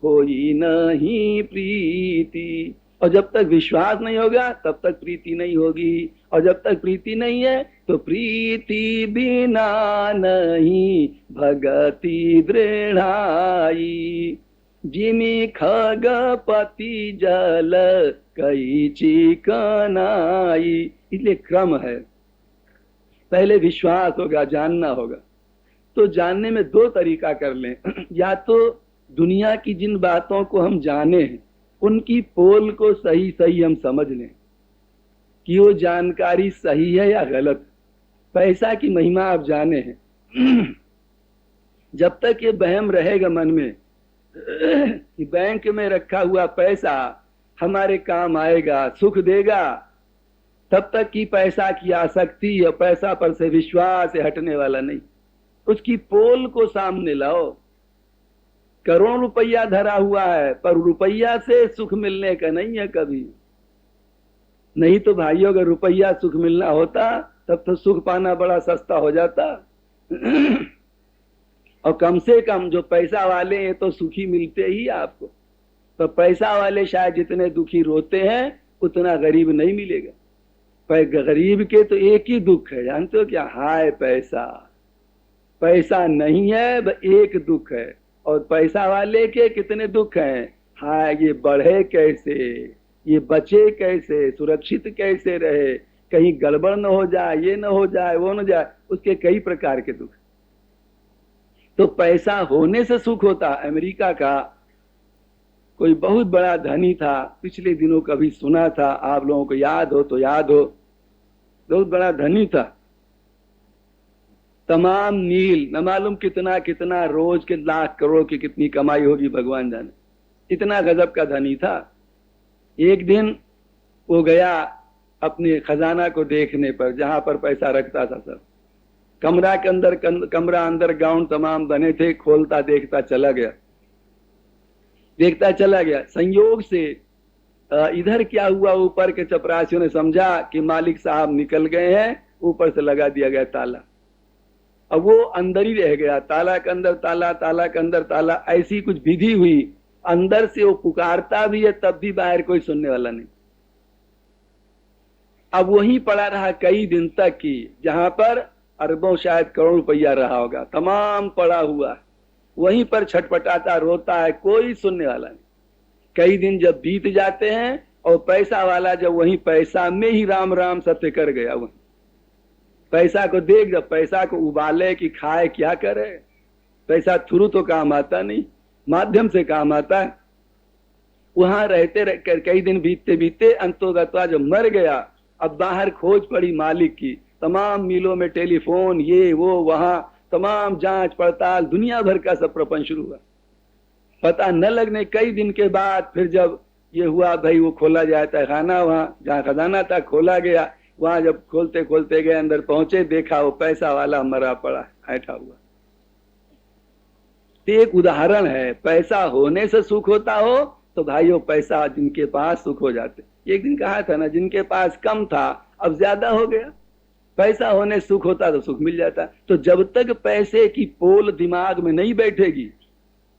कोई नहीं प्रीति। और जब तक विश्वास नहीं होगा तब तक प्रीति नहीं होगी, और जब तक प्रीति नहीं है तो प्रीति बिना नहीं भगति दृढ़ाई। जिमी खगपति जल कई चिकनाई। इसलिए क्रम है, पहले विश्वास होगा, जानना होगा। तो जानने में 2 तरीका कर लें, या तो दुनिया की जिन बातों को हम जाने हैं उनकी पोल को सही सही हम समझ लें कि वो जानकारी सही है या गलत। पैसा की महिमा आप जाने हैं, जब तक ये वहम रहेगा मन में कि बैंक में रखा हुआ पैसा हमारे काम आएगा, सुख देगा, तब तक की पैसा की आसक्ति और पैसा पर से विश्वास हटने वाला नहीं। उसकी पोल को सामने लाओ, करोड़ों रुपया धरा हुआ है, पर रुपया से सुख मिलने का नहीं है कभी। नहीं तो भाइयों, अगर रुपया सुख मिलना होता तब तो सुख पाना बड़ा सस्ता हो जाता। और कम से कम जो पैसा वाले हैं तो सुखी मिलते ही आपको, तो पैसा वाले शायद जितने दुखी रोते हैं उतना गरीब नहीं मिलेगा। पर गरीब के तो एक ही दुख है, जानते हो क्या? हाय पैसा। पैसा नहीं है, एक दुख है। और पैसा वाले के कितने दुख हैं? हाय ये बढ़े कैसे, ये बचे कैसे, सुरक्षित कैसे रहे, कहीं गड़बड़ न हो जाए, ये न हो जाए, वो न जाए, उसके कई प्रकार के दुख। तो पैसा होने से सुख होता। अमेरिका का कोई बहुत बड़ा धनी था, पिछले दिनों कभी सुना था, आप लोगों को याद हो तो याद हो, बहुत बड़ा धनी था, तमाम मील न मालूम कितना कितना, रोज के लाख करोड़ की कितनी कमाई होगी भगवान जाने, इतना गजब का धनी था। एक दिन वो गया अपने खजाना को देखने पर, जहां पर पैसा रखता था सब। कमरा के अंदर, कमरा अंडरग्राउंड तमाम बने थे, खोलता देखता चला गया, देखता चला गया। संयोग से इधर क्या हुआ, ऊपर के चपरासियों ने समझा कि मालिक साहब निकल गए हैं, ऊपर से लगा दिया गया ताला। अब वो अंदर ही रह गया, ताला के अंदर ताला, ताला के अंदर ताला, ऐसी कुछ विधि हुई। अंदर से वो पुकारता भी है तब भी बाहर कोई सुनने वाला नहीं। अब वहीं पड़ा रहा कई दिन तक की, जहां पर अरबों शायद करोड़ रुपया रहा होगा, तमाम पड़ा हुआ, वहीं पर छटपटाता रोता है, कोई सुनने वाला नहीं। कई दिन जब बीत जाते हैं और पैसा वाला जब वहीं पैसा में ही राम राम सत्य कर गया, वहीं पैसा को देख, जब पैसा को उबाले कि खाए क्या करे, पैसा थ्रू तो काम आता नहीं, माध्यम से काम आता है। वहां रहते रह कई दिन बीतते बीतते अंतोगत्वा जब मर गया, अब बाहर खोज पड़ी मालिक की, तमाम मिलों में टेलीफोन, ये वो, वहां तमाम जांच पड़ताल, दुनिया भर का सब प्रपंच शुरू हुआ। पता न लगने कई दिन के बाद फिर जब ये हुआ, भाई वो खोला जाता है खाना, वहां जहां खजाना था खोला गया, वहां जब खोलते खोलते गए, अंदर पहुंचे, देखा वो पैसा वाला मरा पड़ा ऐठा हुआ। तो एक उदाहरण है, पैसा होने से सुख होता हो तो भाइयों पैसा जिनके पास सुख हो जाते। एक दिन कहा था ना, जिनके पास कम था अब ज्यादा हो गया। पैसा होने सुख होता तो सुख मिल जाता। तो जब तक पैसे की पोल दिमाग में नहीं बैठेगी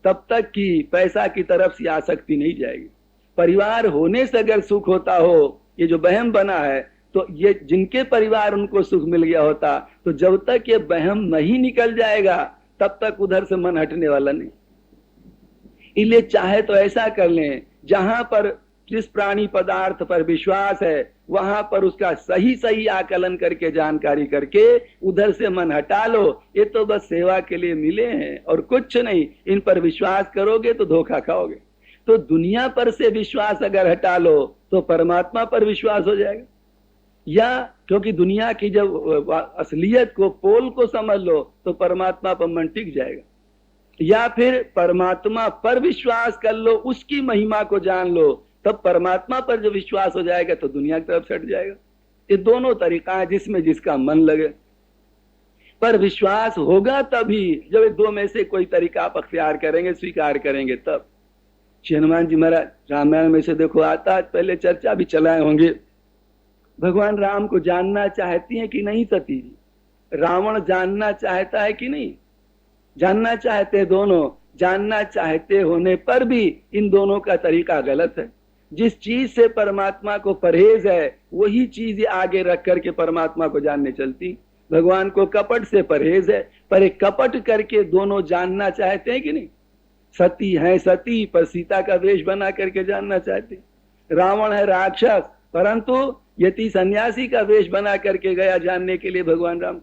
तब तक की पैसा की तरफ से आसक्ति नहीं जाएगी। परिवार होने से अगर सुख होता हो, ये जो वहम बना है, तो ये जिनके परिवार उनको सुख मिल गया होता, तो जब तक ये वहम नहीं निकल जाएगा तब तक उधर से मन हटने वाला नहीं। इसलिए चाहे तो ऐसा कर लें, जहां पर जिस प्राणी पदार्थ पर विश्वास है वहां पर उसका सही सही आकलन करके, जानकारी करके उधर से मन हटा लो। ये तो बस सेवा के लिए मिले हैं और कुछ नहीं, इन पर विश्वास करोगे तो धोखा खाओगे। तो दुनिया पर से विश्वास अगर हटा लो तो परमात्मा पर विश्वास हो जाएगा। या क्योंकि दुनिया की जब असलियत को, पोल को समझ लो तो परमात्मा पर मन टिक जाएगा। या फिर परमात्मा पर विश्वास कर लो, उसकी महिमा को जान लो, तब परमात्मा पर जो विश्वास हो जाएगा तो दुनिया की तरफ से हट जाएगा। ये दोनों तरीका है, जिसमें जिसका मन लगे। पर विश्वास होगा तभी जब ये दो में से कोई तरीका आप अख्तियार करेंगे, स्वीकार करेंगे तब। श्री हनुमान जी महाराज रामायण में से देखो आता, पहले चर्चा भी चलाए होंगे, भगवान राम को जानना चाहती हैं कि नहीं सती जी? रावण जानना चाहता है कि नहीं? जानना चाहते दोनों। जानना चाहते होने पर भी इन दोनों का तरीका गलत है। जिस चीज से परमात्मा को परहेज है वही चीज आगे रख करके परमात्मा को जानने चलती। भगवान को कपट से परहेज है, पर एक कपट करके दोनों जानना चाहते हैं कि नहीं? सती है सती, पर सीता का वेश बना करके जानना चाहते। रावण है राक्षस, परंतु यति सन्यासी का वेश बना करके गया जानने के लिए भगवान राम।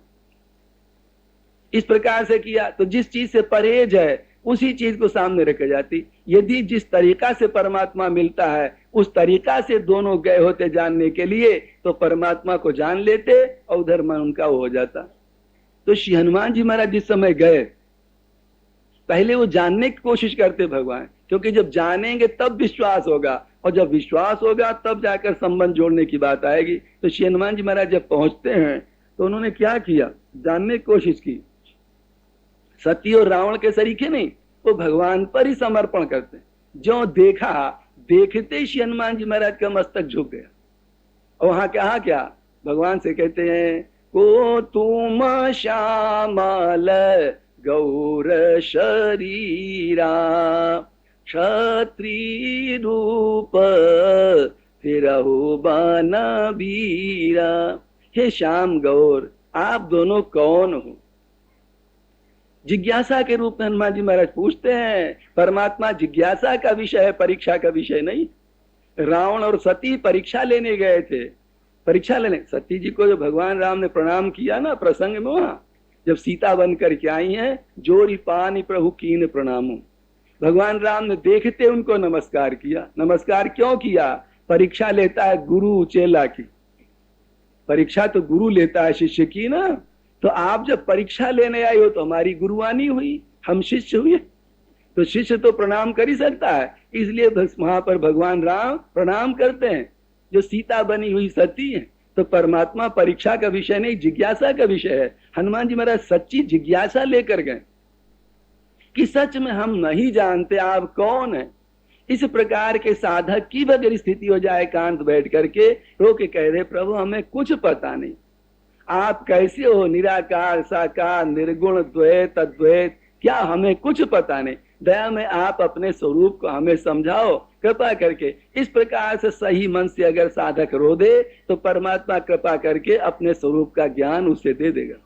इस प्रकार से किया तो जिस चीज से परहेज है उसी चीज को सामने रखी जाती। यदि जिस तरीका से परमात्मा मिलता है उस तरीका से दोनों गए होते जानने के लिए तो परमात्मा को जान लेते और उधर मन उनका हो जाता। तो श्री हनुमान जी महाराज जिस समय गए, पहले वो जानने की कोशिश करते भगवान, क्योंकि जब जानेंगे तब विश्वास होगा, और जब विश्वास होगा तब जाकर संबंध जोड़ने की बात आएगी। तो श्री हनुमान जी महाराज जब पहुंचते हैं तो उन्होंने क्या किया? जानने की कोशिश की। सती और रावण के सरीखे नहीं, वो भगवान पर ही समर्पण करते हैं। जो देखा, देखते ही श्री हनुमान जी महाराज का मस्तक झुक गया। और वहां कहा क्या, भगवान से कहते हैं, को तुम श्यामल गौर शरीरा क्षत्रिय रूप फिरहु बन बीरा। हे श्याम गौर, आप दोनों कौन हो? जिज्ञासा के रूप में हनुमान जी महाराज पूछते हैं। परमात्मा जिज्ञासा का विषय है, परीक्षा का विषय नहीं। रावण और सती परीक्षा लेने गए थे। परीक्षा लेने सती जी को जो भगवान राम ने प्रणाम किया ना प्रसंग में, वहां जब सीता बन करके आई हैं, जोरी पानी प्रभु कीन प्रणामो, भगवान राम ने देखते उनको नमस्कार किया। नमस्कार क्यों किया? परीक्षा लेता है गुरु चेला की, परीक्षा तो गुरु लेता है शिष्य की ना। तो आप जब परीक्षा लेने आए हो तो हमारी गुरुवानी हुई, हम शिष्य हुए, तो शिष्य तो प्रणाम कर ही सकता है। इसलिए वहां पर भगवान राम प्रणाम करते हैं। जो सीता बनी हुई सती है, तो परमात्मा परीक्षा का विषय नहीं, जिज्ञासा का विषय है। हनुमान जी महाराज सच्ची जिज्ञासा लेकर गए कि सच में हम नहीं जानते आप कौन है। इस प्रकार के साधक की अगर स्थिति हो जाए, एकांत बैठ करके रो के कह रहे, प्रभु हमें कुछ पता नहीं, आप कैसे हो, निराकार साकार निर्गुण द्वैत अद्वैत, क्या हमें कुछ पता नहीं। दया में आप अपने स्वरूप को हमें समझाओ कृपा करके। इस प्रकार से सही मन से अगर साधक रो दे तो परमात्मा कृपा करके अपने स्वरूप का ज्ञान उसे दे देगा,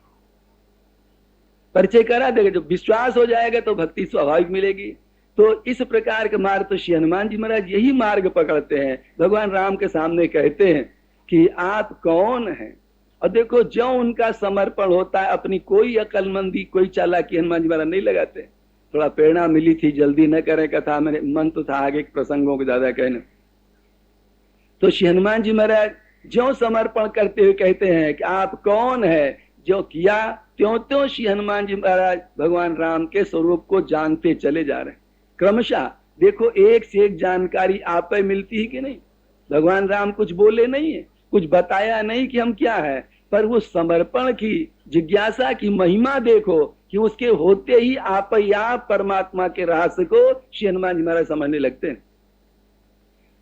परिचय करा देगा। जब विश्वास हो जाएगा तो भक्ति स्वाभाविक मिलेगी। तो इस प्रकार के मार्ग तो श्री हनुमान जी महाराज यही मार्ग पकड़ते हैं। भगवान राम के सामने कहते हैं कि आप कौन हैं। और देखो जो उनका समर्पण होता है, अपनी कोई अकलमंदी कोई चालाकी हनुमान जी महाराज नहीं लगाते। थोड़ा प्रेरणा मिली थी, जल्दी न करें कथा, मेरे मन तो था आगे प्रसंगों को ज्यादा कहने। तो श्री हनुमान जी महाराज जो समर्पण करते हुए कहते हैं कि आप कौन है, जो किया त्यों त्यों श्री हनुमान जी महाराज भगवान राम के स्वरूप को जानते चले जा रहे हैं। क्रमशः देखो एक से एक जानकारी आप पे मिलती है कि नहीं। भगवान राम कुछ बोले नहीं है, कुछ बताया नहीं कि हम क्या है, पर वो समर्पण की जिज्ञासा की महिमा देखो कि उसके होते ही आप परमात्मा के रहस्य को श्री हनुमान जी महाराज समझने लगते हैं।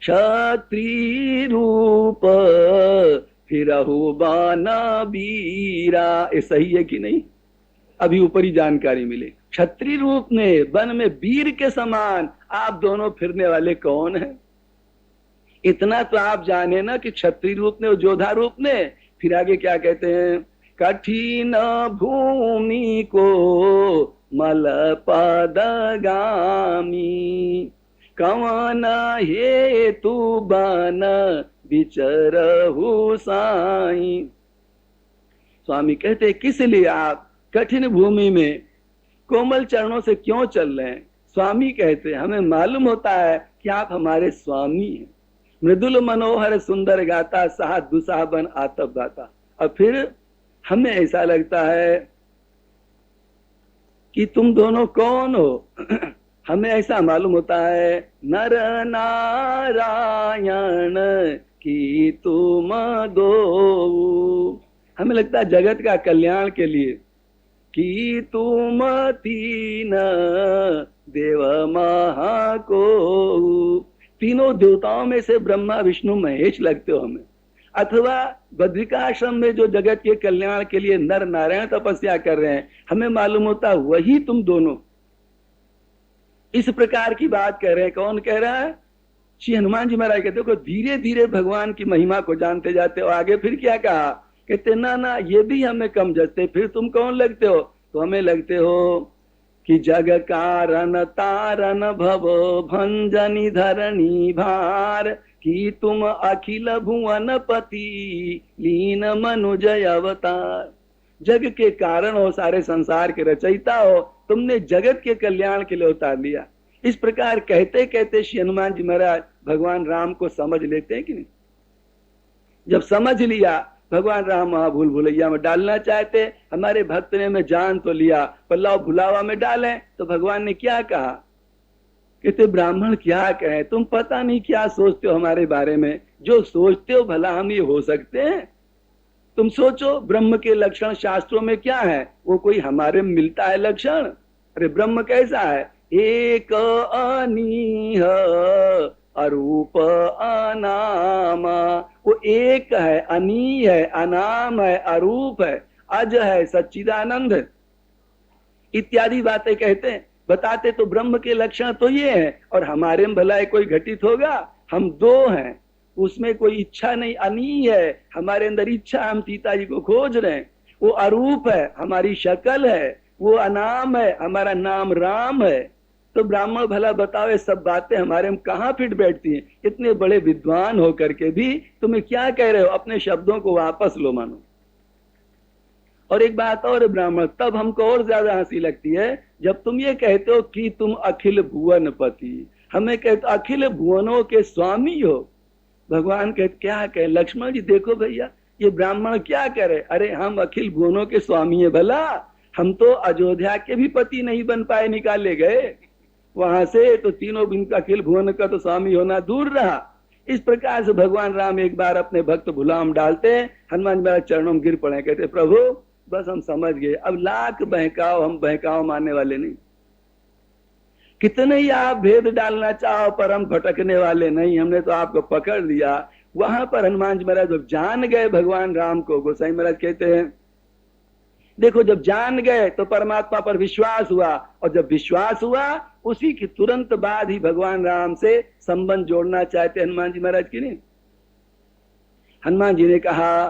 क्षत्रिय रूप फिरहु बन बीरा, ये सही है कि नहीं? अभी ऊपरी जानकारी मिले। क्षत्रिय रूप में वन में वीर के समान आप दोनों फिरने वाले कौन हैं? इतना तो आप जाने ना कि क्षत्रिय रूप ने और योद्धा रूप ने। फिर आगे क्या कहते हैं, कठिन भूमि को मल पदगामी कवन हेतु बन विचरहु साई। स्वामी कहते किस लिए आप कठिन भूमि में कोमल चरणों से क्यों चल रहे हैं? स्वामी कहते हमें मालूम होता है कि आप हमारे स्वामी हैं। मृदुल मनोहर सुंदर गाता साह दुसाह बन आतप गाता। और फिर हमें ऐसा लगता है कि तुम दोनों कौन हो। हमें ऐसा मालूम होता है नर नारायण की तुम दो। हमें लगता है जगत का कल्याण के लिए कि तुम तीन देव महा को। तीनों देवताओं में से ब्रह्मा विष्णु महेश लगते हो हमें। अथवा बद्रिकाश्रम में जो जगत के कल्याण के लिए नर नारायण तपस्या कर रहे हैं, हमें मालूम होता वही तुम दोनों। इस प्रकार की बात कह रहे हैं। कौन कह रहा है? श्री हनुमान जी महाराज कहते हो धीरे धीरे भगवान की महिमा को जानते जाते हो। आगे फिर क्या कहा? कहते ना ना ये भी हमें कम जचते। फिर तुम कौन लगते हो? तो हमें लगते हो कि जग कारण तारन भव भंजनी धरणी भार कि तुम अखिल भुवन पति लीन मनुजय अवतार। जग के कारण हो, सारे संसार के रचयिता हो, तुमने जगत के कल्याण के लिए उतार लिया। इस प्रकार कहते कहते श्री हनुमान जी महाराज भगवान राम को समझ लेते हैं कि नहीं। जब समझ लिया, भगवान राम वहां भूल भुलैया में डालना चाहते, हमारे भक्त ने में जान तो लिया पर लाओ भुलावा में डालें। तो भगवान ने क्या कहा? कहते ब्राह्मण क्या कहे, तुम पता नहीं क्या सोचते हो हमारे बारे में। जो सोचते हो भला हम ये हो सकते हैं? तुम सोचो ब्रह्म के लक्षण शास्त्रों में क्या है, वो कोई हमारे में मिलता है लक्षण? अरे ब्रह्म कैसा है? एक अनीह अरूप अनाम। वो एक है, अनी है, अनाम है, अरूप है, अज है, सच्चिदानंद है, इत्यादि बातें कहते हैं। बताते तो ब्रह्म के लक्षण तो ये हैं, और हमारे में भला कोई घटित होगा? हम दो हैं, उसमें कोई इच्छा नहीं, अनी है, हमारे अंदर इच्छा, हम सीता जी को खोज रहे हैं। वो अरूप है, हमारी शक्ल है। वो अनाम है, हमारा नाम राम है। तो ब्राह्मण भला बताओ, ये सब बातें हमारे में कहाँ फिट बैठती हैं? इतने बड़े विद्वान होकर के भी तुम्हें क्या कह रहे हो? अपने शब्दों को वापस लो मानो। और एक बात और ब्राह्मण, तब हमको और ज्यादा हंसी लगती है जब तुम ये कहते हो कि तुम अखिल भुवन पति, हमें कहते अखिल भुवनों के स्वामी हो। भगवान कहते क्या कहे? लक्ष्मण जी देखो भैया, ये ब्राह्मण क्या कह रहे? अरे हम अखिल भुवनों के स्वामी है भला, हम तो अयोध्या के भी पति नहीं बन पाए, निकाले गए वहां से, तो तीनों बिन अखिल भुवन का तो स्वामी होना दूर रहा। इस प्रकार से भगवान राम एक बार अपने भक्त भुलाम डालते हैं, हनुमान जी महाराज चरणों में गिर पड़े, कहते प्रभु बस हम समझ गए, अब लाख बहकाओ, हम बहकाओ मानने वाले नहीं। कितने ही आप भेद डालना चाहो पर हम भटकने वाले नहीं, हमने तो आपको पकड़ लिया। वहां पर हनुमान जी महाराज जब जान गए भगवान राम को, गोसाई महाराज कहते हैं देखो जब जान गए तो परमात्मा पर विश्वास हुआ, और जब विश्वास हुआ उसी की तुरंत बाद ही भगवान राम से संबंध जोड़ना चाहते हनुमान जी महाराज की नहीं। हनुमान जी ने कहा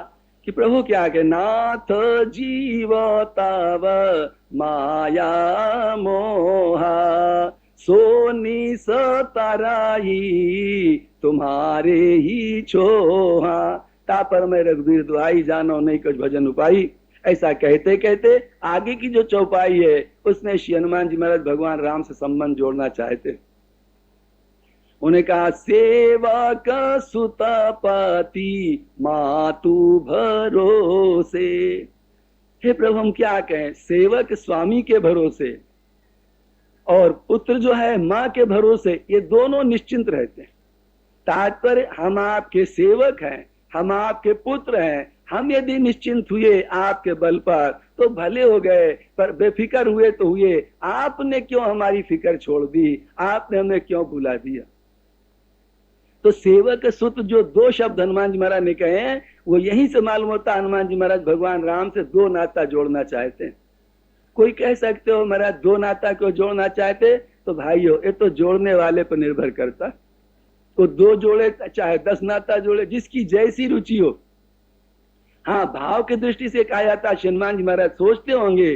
कि प्रभु क्या कहे, नाथ जीव तव माया मोहा सोनी सताराई तुम्हारे ही छोहा तापर में रघुवीर दुआई जानो नहीं कुछ भजन उपाई। ऐसा कहते कहते आगे की जो चौपाई है उसने श्री हनुमान जी महाराज भगवान राम से संबंध जोड़ना चाहते। उन्हें कहा सेवक सुतपति मातु भरोसे। हे प्रभु हम क्या कहें, सेवक स्वामी के भरोसे और पुत्र जो है माँ के भरोसे, ये दोनों निश्चिंत रहते हैं। तात्पर्य हम आपके सेवक हैं, हम आपके पुत्र हैं, हम यदि निश्चिंत हुए आपके बल पर तो भले हो गए, पर बेफिक्र हुए तो हुए। आपने क्यों हमारी फिक्र छोड़ दी, आपने हमें क्यों भुला दिया? तो सेवक सुत जो दो शब्द हनुमान जी महाराज ने कहे हैं, वो यहीं से मालूम होता हनुमान जी महाराज भगवान राम से दो नाता जोड़ना चाहते हैं। कोई कह सकते हो महाराज दो नाता क्यों जोड़ना चाहते? तो भाइयों ये तो जोड़ने वाले पर निर्भर करता, तो दो जोड़े चाहे 10 नाता जोड़े, जिसकी जैसी रुचि हो। हाँ भाव की दृष्टि से कहा जाता, हनुमान जी महाराज सोचते होंगे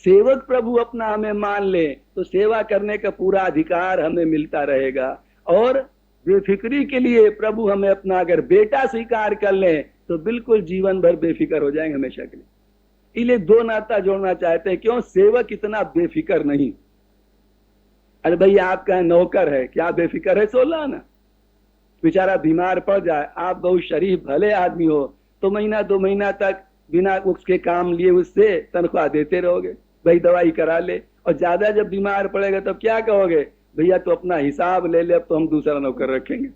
सेवक प्रभु अपना हमें मान ले तो सेवा करने का पूरा अधिकार हमें मिलता रहेगा, और बेफिक्री के लिए प्रभु हमें अपना अगर बेटा स्वीकार कर ले तो बिल्कुल जीवन भर बेफिक्र हो जाएंगे हमेशा के लिए। इसलिए दो नाता जोड़ना चाहते हैं। क्यों? सेवक इतना बेफिक्र नहीं। अरे भाई आपका नौकर है, क्या बेफिक्र है? सो लाना, बेचारा बीमार पड़ जाए, आप बहुत शरीफ भले आदमी हो तो महीना 2 महीना तक बिना उसके काम लिए उससे तनख्वाह देते रहोगे, भाई दवाई करा ले। और ज्यादा जब बीमार पड़ेगा तब क्या कहोगे, भैया तो अपना हिसाब ले ले, अब तो हम दूसरा नौकर रखेंगे।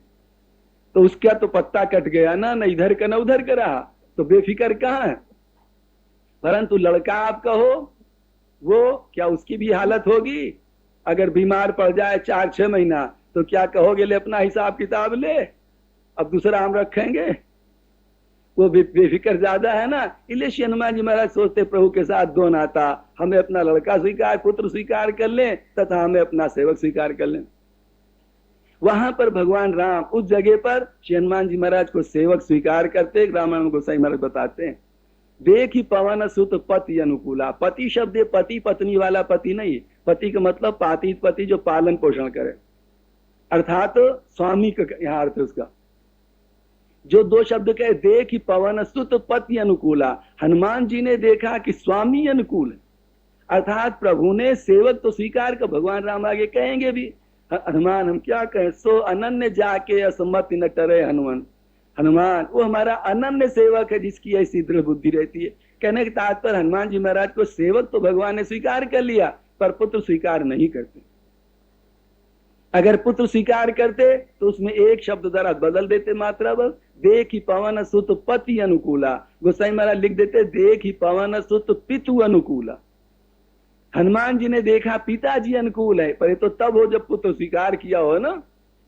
तो उसका तो पत्ता कट गया ना, न इधर का न उधर का रहा, तो बेफिक्र कहाँ है। परंतु लड़का आपका हो, वो क्या उसकी भी हालत होगी? अगर बीमार पड़ जाए 4-6 महीना तो क्या कहोगे ले अपना हिसाब किताब ले, अब दूसरा हम रखेंगे? वो बेफिक्र ज्यादा है ना। इसलिए श्री हनुमान जी महाराज सोचते प्रभु के साथ दो नाता, हमें अपना लड़का स्वीकार पुत्र स्वीकार कर लें तथा हमें अपना सेवक स्वीकार कर लें। वहां पर भगवान राम उस जगह पर श्री हनुमान जी महाराज को सेवक स्वीकार करते। रामायण गोसाई महाराज बताते हैं, देख ही पवन सुत पति अनुकूला। पति शब्द पति पत्नी वाला पति नहीं, पति का मतलब पातित पति जो पालन पोषण करे, अर्थात स्वामी का यहाँ अर्थ है उसका। जो दो शब्द कहे, देख ही पवन सुत पति अनुकूला, हनुमान जी ने देखा कि स्वामी अनुकूल है, अर्थात प्रभु ने सेवक तो स्वीकार कर। भगवान राम आगे कहेंगे भी, हनुमान हम क्या कहें, सो अनन्य जाके असमत न टरे हनुमान। हनुमान वो हमारा अनन्य सेवक है जिसकी ऐसी दृढ़ बुद्धि रहती है। कहने के तात्पर्य हनुमान जी महाराज को सेवक तो भगवान ने स्वीकार कर लिया, पर पुत्र स्वीकार नहीं करते। अगर पुत्र स्वीकार करते तो उसमें एक शब्द जरा बदल देते, मात्रा बस, देख ही पवन सुत पति अनुकूला। गोसाई महाराज लिख देते, देख ही पवन सुत पितु अनुकूला। हनुमान जी ने देखा पिताजी अनुकूल है, पर ये तो तब हो जब पुत्र स्वीकार किया हो ना,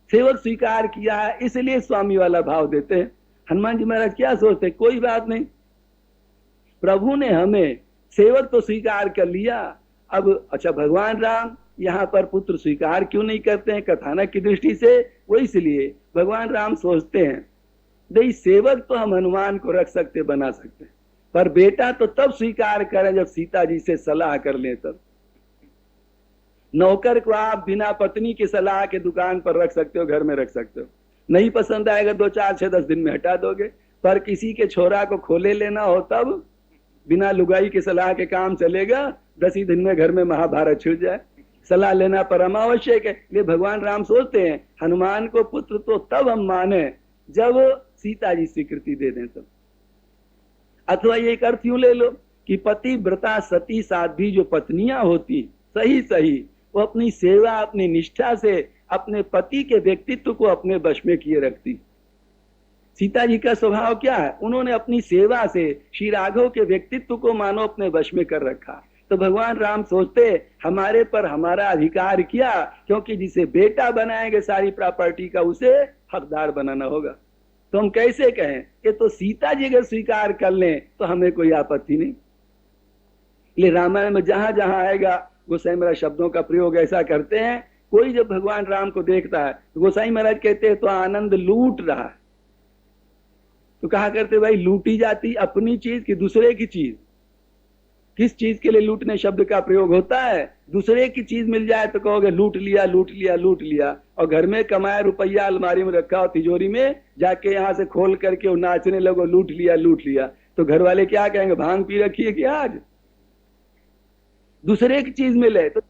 सेवक स्वीकार किया है, इसलिए स्वामी वाला भाव देते हैं। हनुमान जी महाराज क्या सोचते, कोई बात नहीं, प्रभु ने हमें सेवक तो स्वीकार कर लिया, अब अच्छा भगवान राम यहाँ पर पुत्र स्वीकार क्यों नहीं करते हैं कथानक की दृष्टि से, वो इसलिए भगवान राम सोचते हैं नहीं, सेवक तो हम हनुमान को रख सकते बना सकते हैं, पर बेटा तो तब स्वीकार करें जब सीता जी से सलाह कर लें। तब नौकर को आप बिना पत्नी की सलाह के दुकान पर रख सकते हो, घर में रख सकते हो, नहीं पसंद आएगा 2 4 6 10 दिन में हटा दोगे, पर किसी के छोरा को खोले लेना हो तब बिना लुगाई की सलाह के काम चलेगा, 10 ही दिन में घर में महाभारत छिड़ जाए। सलाह लेना परम आवश्यक है। इसलिए भगवान राम सोचते हैं हनुमान को पुत्र तो तब हम माने जब सीता जी स्वीकृति दे दें तब। अथवा ये एक अर्थ यूं ले लो कि पतिव्रता सती साध्वी जो पत्नियां होती सही वो अपनी सेवा अपनी निष्ठा से अपने पति के व्यक्तित्व को अपने वश में किए रखती। सीता जी का स्वभाव क्या है, उन्होंने अपनी सेवा से श्री राघव के व्यक्तित्व को मानो अपने वश में कर रखा। तो भगवान राम सोचते हमारे पर हमारा अधिकार किया, क्योंकि जिसे बेटा बनाएंगे सारी प्रॉपर्टी का उसे हकदार बनाना होगा। तो हम कैसे कहें, ये तो सीता जी अगर स्वीकार कर लें तो हमें कोई आपत्ति नहीं। इसलिए रामायण में जहां जहां आएगा गोसाई महाराज शब्दों का प्रयोग ऐसा करते हैं, कोई जब भगवान राम को देखता है तो गोसाई महाराज कहते हैं तो आनंद लूट रहा है। तो कहा करते भाई लूटी जाती अपनी चीज की दूसरे की चीज, किस चीज के लिए लूटने शब्द का प्रयोग होता है, दूसरे की चीज मिल जाए तो कहोगे लूट लिया लूट लिया लूट लिया, और घर में कमाया रुपया अलमारी में रखा हो तिजोरी में, जाके यहां से खोल करके वो नाचने लगो लूट लिया, तो घर वाले क्या कहेंगे, भांग पी रखी है कि आज दूसरे की चीज मिले तो